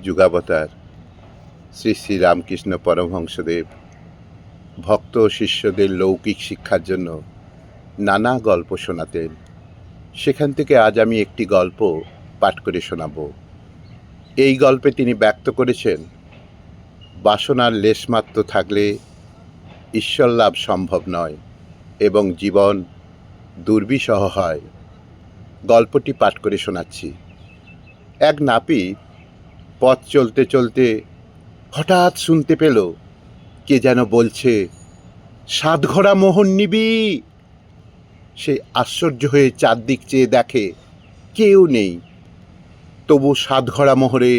যুগাবতার শ্রী শ্রী রামকৃষ্ণ পরমহংসদেব ভক্ত ও শিষ্যদের লৌকিক শিক্ষার জন্য নানা গল্প শোনাতেন। সেখান থেকে আজ আমি একটি গল্প পাঠ করে শোনাব। এই গল্পে তিনি ব্যক্ত করেছেন, বাসনার লেশমাত্র থাকলে ঈশ্বর লাভ সম্ভব নয় এবং জীবন দুর্বিষহ হয়। গল্পটি পাঠ করে শোনাচ্ছি। এক নাপিত পথ চলতে চলতে হঠাৎ শুনতে পেল কে যেন বলছে, সাতঘোড়া মোহর নিবি। সে আশ্চর্য হয়ে চারদিক চেয়ে দেখে কেউ নেই। তবু সাতঘোড়া মোহরে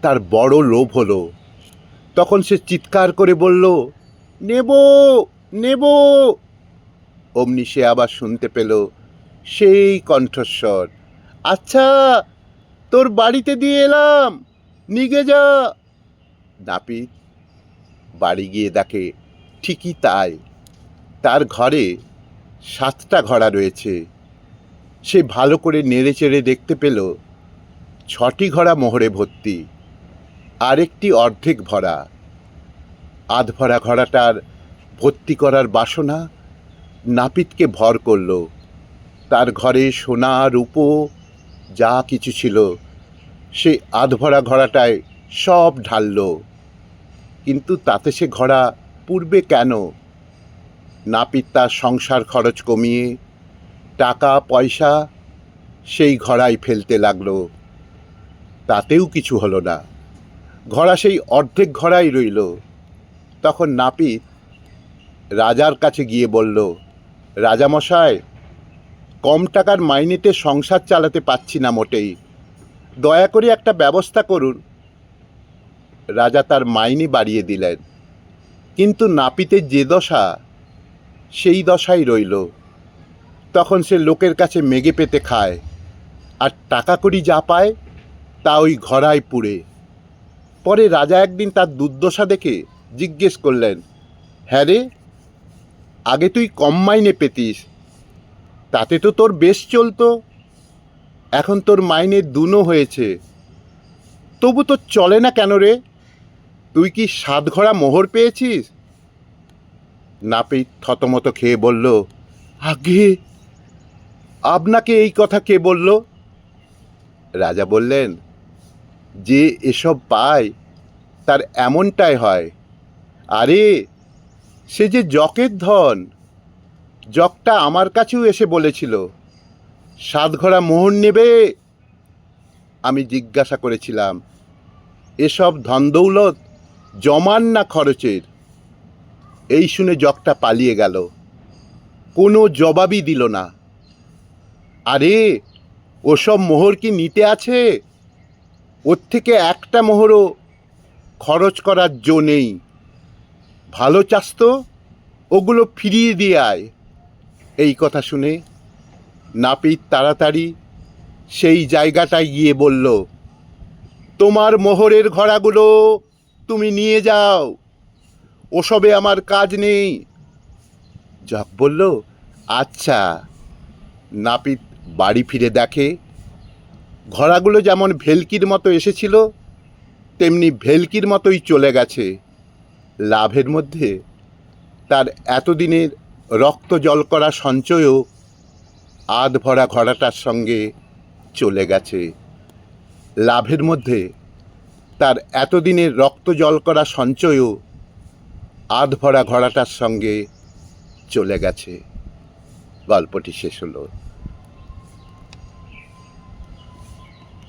তার বড় লোভ হলো। তখন সে চিৎকার করে বলল, নেব নেব। অমনি সে আবার শুনতে পেল সেই কণ্ঠস্বর, আচ্ছা তোর বাড়িতে দিয়ে এলাম, নিগে যা। নাপিত বাড়ি গিয়ে দেখে ঠিকই তাই, তার ঘরে 7টা ঘোড়া রয়েছে। সে ভালো করে নেড়ে চেড়ে দেখতে পেল 6টি ঘোড়া মোহরে ভর্তি, আরেকটি অর্ধেক ভরা। আধভরা ঘোড়াটার ভর্তি করার বাসনা নাপিতকে ভর করল। তার ঘরে সোনা রূপো যা কিছু ছিল সে আধভরা ঘোড়াটায় সব ঢালল। কিন্তু তাতে সে ঘোড়া পূর্বে কেন? নাপিত তার সংসার খরচ কমিয়ে টাকা পয়সা সেই ঘোড়ায় ফেলতে লাগলো। তাতেও কিছু হলো না, ঘোড়া সেই অর্ধেক ঘোড়াই রইল। তখন নাপিত রাজার কাছে গিয়ে বলল, রাজামশাই, কম টাকার মাইনেতে সংসার চালাতে পারছি না মোটেই, দয়া করে একটা ব্যবস্থা করুন। রাজা তার মাইনে বাড়িয়ে দিলেন, কিন্তু নাপিতের যে দশা সেই দশাই রইল। তখন সে লোকের কাছে মেগে পেতে খায়, আর টাকা কড়ি যা পায় তা ওই ঘোড়ায় পুড়ে। পরে রাজা একদিন তার দুর্দশা দেখে জিজ্ঞেস করলেন, হ্যাঁ রে, আগে তুই কম মাইনে পেতিস, তাতে তো তোর বেশ চলতো। এখন তোর মাইনে দুনো হয়েছে, তবু তোর চলে না কেন রে? তুই কি 7 ঘোড়া মোহর পেয়েছিস? নাপিত থতমত খেয়ে বলল, আগে আপনাকে এই কথা কে বলল? রাজা বললেন, যে এসব পায় তার এমনটাই হয়। আরে সে যে জকের ধন, জকটা আমার কাছেও এসে বলেছিল 7 ঘোড়া মোহর নেবে। আমি জিজ্ঞাসা করেছিলাম, এসব ধনদৌলত জমান না খরচের? এই শুনে জকটা পালিয়ে গেল, কোনো জবাবই দিল না। আরে ওসব মোহর কি নিতে আছে? ওর থেকে একটা মোহরও খরচ করার জো নেই। ভালো চাস তো ওগুলো ফিরিয়ে দিয়ে আয়। এই কথা শুনে নাপিত তাড়াতাড়ি সেই জায়গাটায় গিয়ে বলল, তোমার মোহরের ঘোড়াগুলো তুমি নিয়ে যাও, ওসবে আমার কাজ নেই। জক বলল, আচ্ছা। নাপিত বাড়ি ফিরে দেখে ঘোড়াগুলো যেমন ভেলকির মতো এসেছিল তেমনি ভেলকির মতোই চলে গেছে। লাভের মধ্যে তার এতদিনের রক্ত জল করা সঞ্চয়ও আধভরা ঘোড়াটার সঙ্গে চলে গেছে। লাভের মধ্যে তার এতদিনের রক্ত জল করা সঞ্চয়ও আধভরা ঘোড়াটার সঙ্গে চলে গেছে। গল্পটি শেষ হলো।